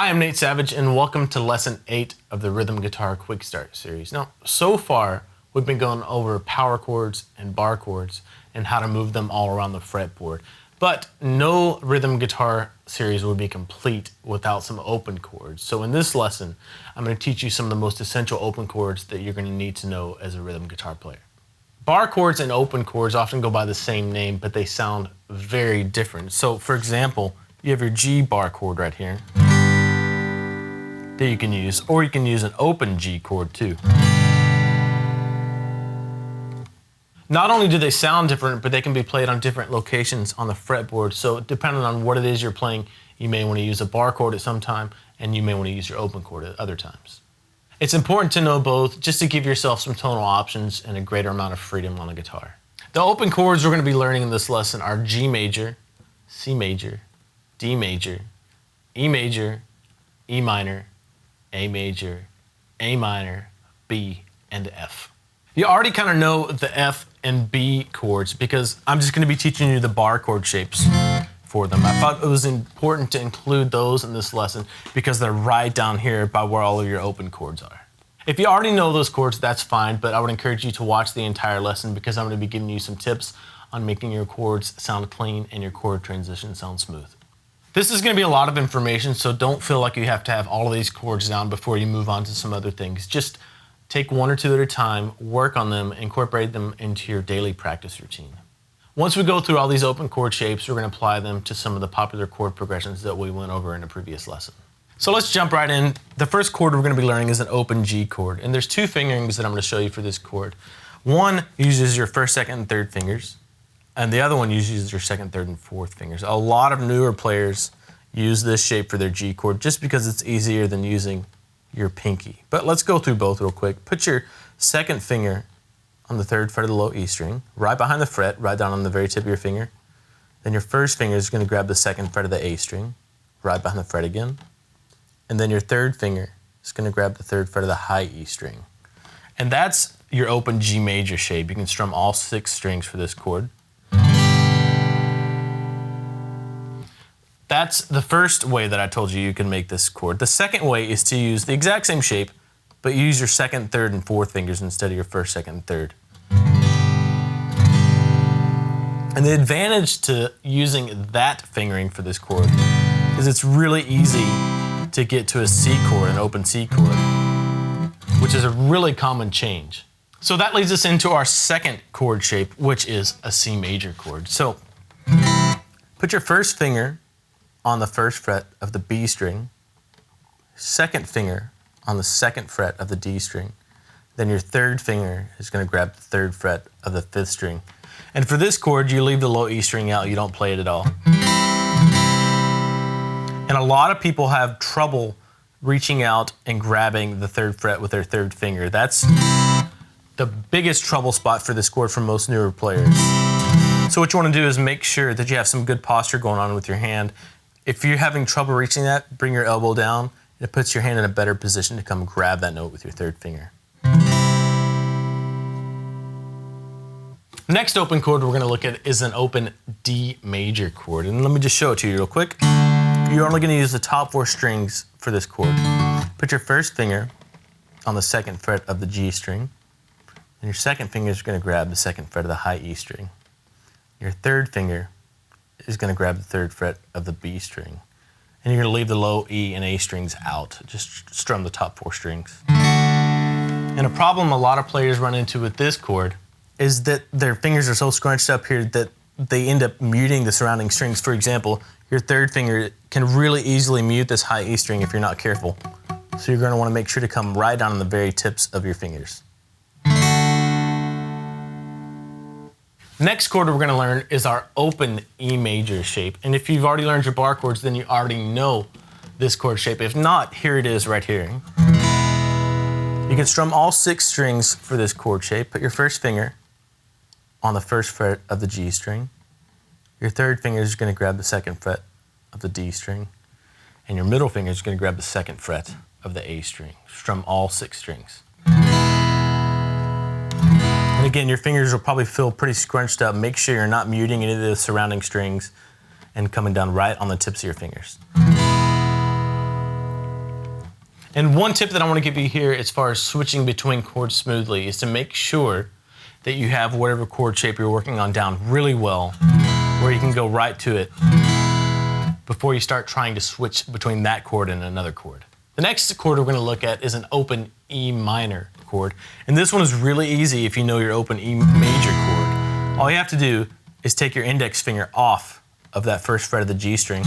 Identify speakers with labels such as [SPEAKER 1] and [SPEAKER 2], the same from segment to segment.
[SPEAKER 1] Hi, I'm Nate Savage, and welcome to Lesson 8 of the Rhythm Guitar Quick Start series. Now, so far, we've been going over power chords and bar chords and how to move them all around the fretboard. But no rhythm guitar series would be complete without some open chords. So in this lesson, I'm going to teach you some of the most essential open chords that you're going to need to know as a rhythm guitar player. Bar chords and open chords often go by the same name, but they sound very different. So for example, you have your G bar chord right here that you can use, or you can use an open G chord too. Not only do they sound different, but they can be played on different locations on the fretboard. So depending on what it is you're playing, you may want to use a bar chord at some time, and you may want to use your open chord at other times. It's important to know both just to give yourself some tonal options and a greater amount of freedom on the guitar. The open chords we're going to be learning in this lesson are G major, C major, D major, E major, E minor, A major, A minor, B, and F. You already kind of know the F and B chords because I'm just going to be teaching you the bar chord shapes for them. I thought it was important to include those in this lesson because they're right down here by where all of your open chords are. If you already know those chords, that's fine, but I would encourage you to watch the entire lesson because I'm going to be giving you some tips on making your chords sound clean and your chord transition sound smooth. This is going to be a lot of information, so don't feel like you have to have all of these chords down before you move on to some other things. Just take one or two at a time, work on them, incorporate them into your daily practice routine. Once we go through all these open chord shapes, we're going to apply them to some of the popular chord progressions that we went over in a previous lesson. So let's jump right in. The first chord we're going to be learning is an open G chord, and there's two fingerings that I'm going to show you for this chord. One uses your first, second, and third fingers, and the other one uses your second, third, and fourth fingers. A lot of newer players use this shape for their G chord just because it's easier than using your pinky. But let's go through both real quick. Put your second finger on the third fret of the low E string, right behind the fret, right down on the very tip of your finger. Then your first finger is going to grab the second fret of the A string, right behind the fret again. And then your third finger is going to grab the third fret of the high E string. And that's your open G major shape. You can strum all 6 strings for this chord. That's the first way that I told you you can make this chord. The second way is to use the exact same shape, but use your second, third, and fourth fingers instead of your first, second, and third. And the advantage to using that fingering for this chord is it's really easy to get to a C chord, an open C chord, which is a really common change. So that leads us into our second chord shape, which is a C major chord. So put your first finger on the first fret of the B string, second finger on the second fret of the D string, then your third finger is going to grab the third fret of the 5th string. And for this chord, you leave the low E string out, you don't play it at all. And a lot of people have trouble reaching out and grabbing the 3rd fret with their 3rd finger. That's the biggest trouble spot for this chord for most newer players. So what you want to do is make sure that you have some good posture going on with your hand. If you're having trouble reaching that, bring your elbow down. It puts your hand in a better position to come grab that note with your 3rd finger. Next open chord we're going to look at is an open D major chord. And let me just show it to you real quick. You're only going to use the top 4 strings for this chord. Put your first finger on the 2nd fret of the G string. And your second finger is going to grab the 2nd fret of the high E string. Your third finger is going to grab the 3rd fret of the B string. And you're going to leave the low E and A strings out. Just strum the top 4 strings. And a problem a lot of players run into with this chord is that their fingers are so scrunched up here that they end up muting the surrounding strings. For example, your third finger can really easily mute this high E string if you're not careful. So you're going to want to make sure to come right down on the very tips of your fingers. Next chord we're going to learn is our open E major shape. And if you've already learned your bar chords, then you already know this chord shape. If not, here it is right here. You can strum all 6 strings for this chord shape. Put your first finger on the 1st fret of the G string. Your third finger is going to grab the 2nd fret of the D string. And your middle finger is going to grab the 2nd fret of the A string. Strum all 6 strings. And again, your fingers will probably feel pretty scrunched up. Make sure you're not muting any of the surrounding strings and coming down right on the tips of your fingers. And one tip that I want to give you here as far as switching between chords smoothly is to make sure that you have whatever chord shape you're working on down really well, where you can go right to it before you start trying to switch between that chord and another chord. The next chord we're going to look at is an open E minor chord. And this one is really easy if you know your open E major chord. All you have to do is take your index finger off of that first fret of the G string,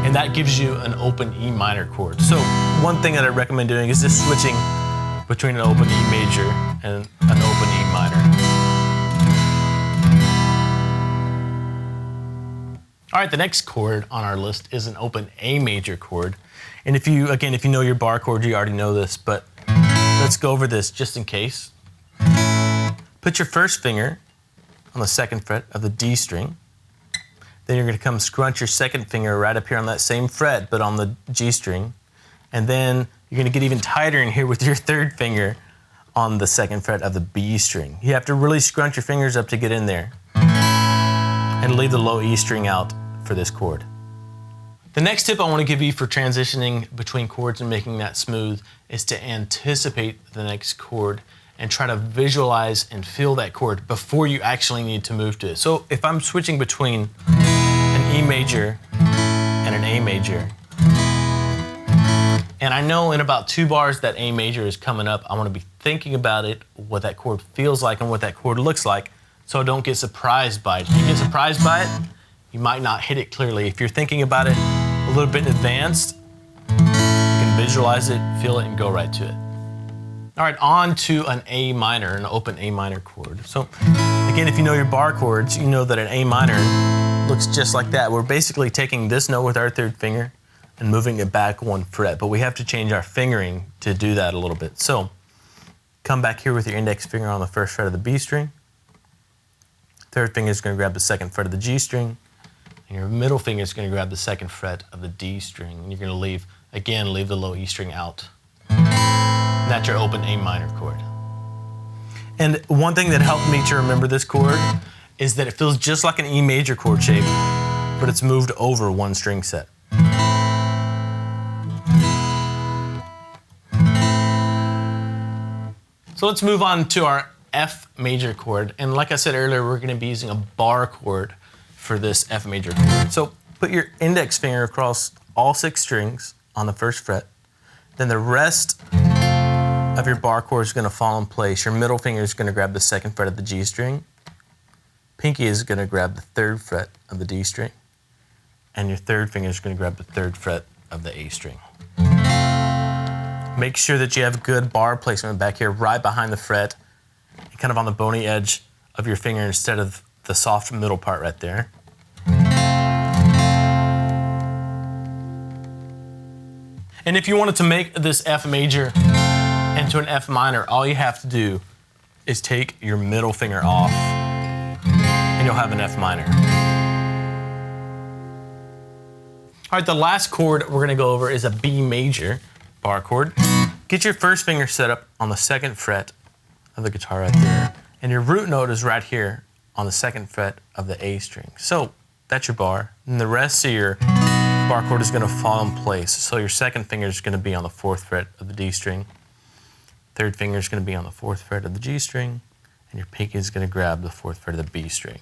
[SPEAKER 1] and that gives you an open E minor chord. So one thing that I recommend doing is just switching between an open E major and an open E minor. All right, the next chord on our list is an open A major chord. And if you know your bar chord, you already know this, but let's go over this just in case. Put your first finger on the second fret of the D string. Then you're going to come scrunch your second finger right up here on that same fret, but on the G string. And then you're going to get even tighter in here with your third finger on the second fret of the B string. You have to really scrunch your fingers up to get in there. And leave the low E string out for this chord. The next tip I want to give you for transitioning between chords and making that smooth is to anticipate the next chord and try to visualize and feel that chord before you actually need to move to it. So if I'm switching between an E major and an A major, and I know in about 2 bars that A major is coming up, I want to be thinking about it, what that chord feels like and what that chord looks like, so don't get surprised by it. If you get surprised by it, you might not hit it clearly. If you're thinking about it a little bit in advance, you can visualize it, feel it, and go right to it. All right, on to an A minor, an open A minor chord. So again, if you know your bar chords, you know that an A minor looks just like that. We're basically taking this note with our third finger and moving it back 1 fret, but we have to change our fingering to do that a little bit. So come back here with your index finger on the first fret of the B string. Third finger is going to grab the second fret of the G string, and your middle finger is going to grab the second fret of the D string. And you're going to leave the low E string out. And that's your open A minor chord. And one thing that helped me to remember this chord is that it feels just like an E major chord shape, but it's moved over 1 string set. So let's move on to our F major chord, and like I said earlier, we're going to be using a bar chord for this F major chord. So put your index finger across all 6 strings on the first fret, then the rest of your bar chord is going to fall in place. Your middle finger is going to grab the second fret of the G string, pinky is going to grab the third fret of the D string, and your third finger is going to grab the third fret of the A string. Make sure that you have good bar placement back here right behind the fret, kind of on the bony edge of your finger instead of the soft middle part right there. And if you wanted to make this F major into an F minor, all you have to do is take your middle finger off and you'll have an F minor. All right, the last chord we're gonna go over is a B major bar chord. Get your first finger set up on the second fret of the guitar right there, and your root note is right here on the second fret of the A string. So that's your bar, and the rest of your bar chord is going to fall in place. So your second finger is going to be on the 4th fret of the D string, third finger is going to be on the 4th fret of the G string, and your pinky is going to grab the 4th fret of the B string.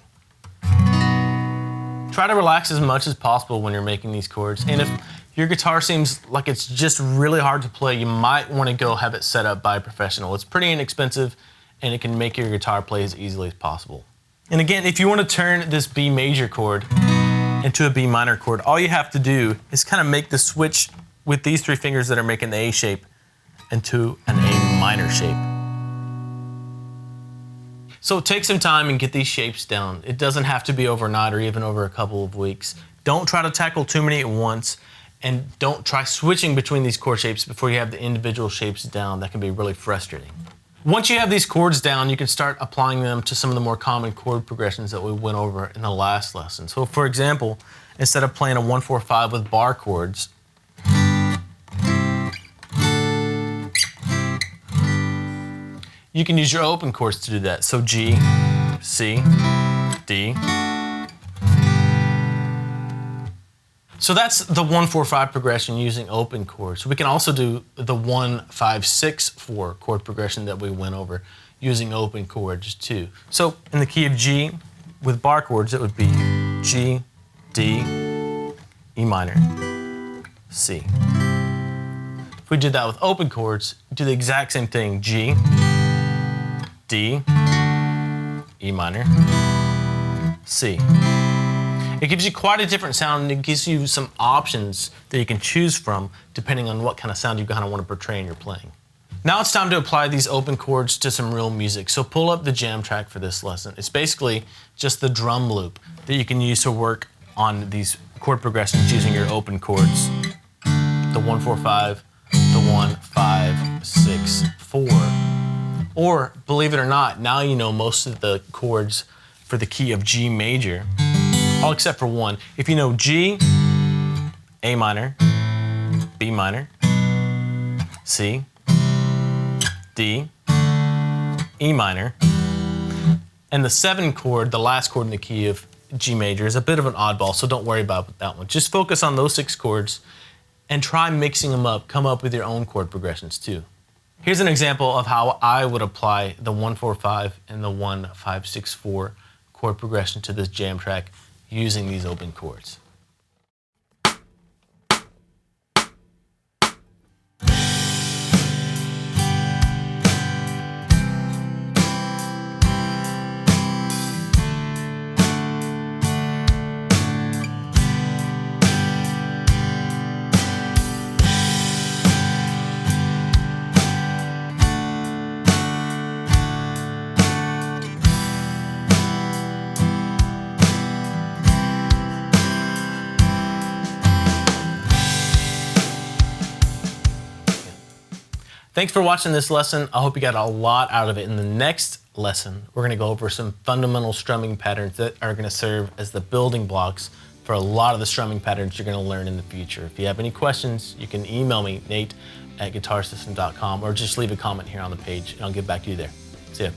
[SPEAKER 1] Try to relax as much as possible when you're making these chords, and if your guitar seems like it's just really hard to play, you might want to go have it set up by a professional. It's pretty inexpensive and it can make your guitar play as easily as possible. And again, if you want to turn this B major chord into a B minor chord, all you have to do is kind of make the switch with these 3 fingers that are making the A shape into an A minor shape. So take some time and get these shapes down. It doesn't have to be overnight or even over a couple of weeks. Don't try to tackle too many at once. And don't try switching between these chord shapes before you have the individual shapes down. That can be really frustrating. Once you have these chords down, you can start applying them to some of the more common chord progressions that we went over in the last lesson. So for example, instead of playing a 1-4-5 with bar chords, you can use your open chords to do that. So G, C, D. So that's the 1-4-5 progression using open chords. We can also do the 1-5-6-4 chord progression that we went over using open chords too. So in the key of G, with bar chords, it would be G, D, E minor, C. If we did that with open chords, do the exact same thing, G, D, E minor, C. It gives you quite a different sound, and it gives you some options that you can choose from depending on what kind of sound you kind of want to portray in your playing. Now it's time to apply these open chords to some real music. So pull up the jam track for this lesson. It's basically just the drum loop that you can use to work on these chord progressions using your open chords. The 1-4-5, the 1-5-6-4. Or, believe it or not, now you know most of the chords for the key of G major, all except for one. If you know G, A minor, B minor, C, D, E minor, and the 7 chord, the last chord in the key of G major, is a bit of an oddball, so don't worry about that one. Just focus on those 6 chords and try mixing them up. Come up with your own chord progressions too. Here's an example of how I would apply the 1-4-5 and the 1-5-6-4 chord progression to this jam track using these open chords. Thanks for watching this lesson. I hope you got a lot out of it. In the next lesson, we're going to go over some fundamental strumming patterns that are going to serve as the building blocks for a lot of the strumming patterns you're going to learn in the future. If you have any questions, you can email me, Nate@guitarsystem.com, or just leave a comment here on the page and I'll get back to you there. See ya.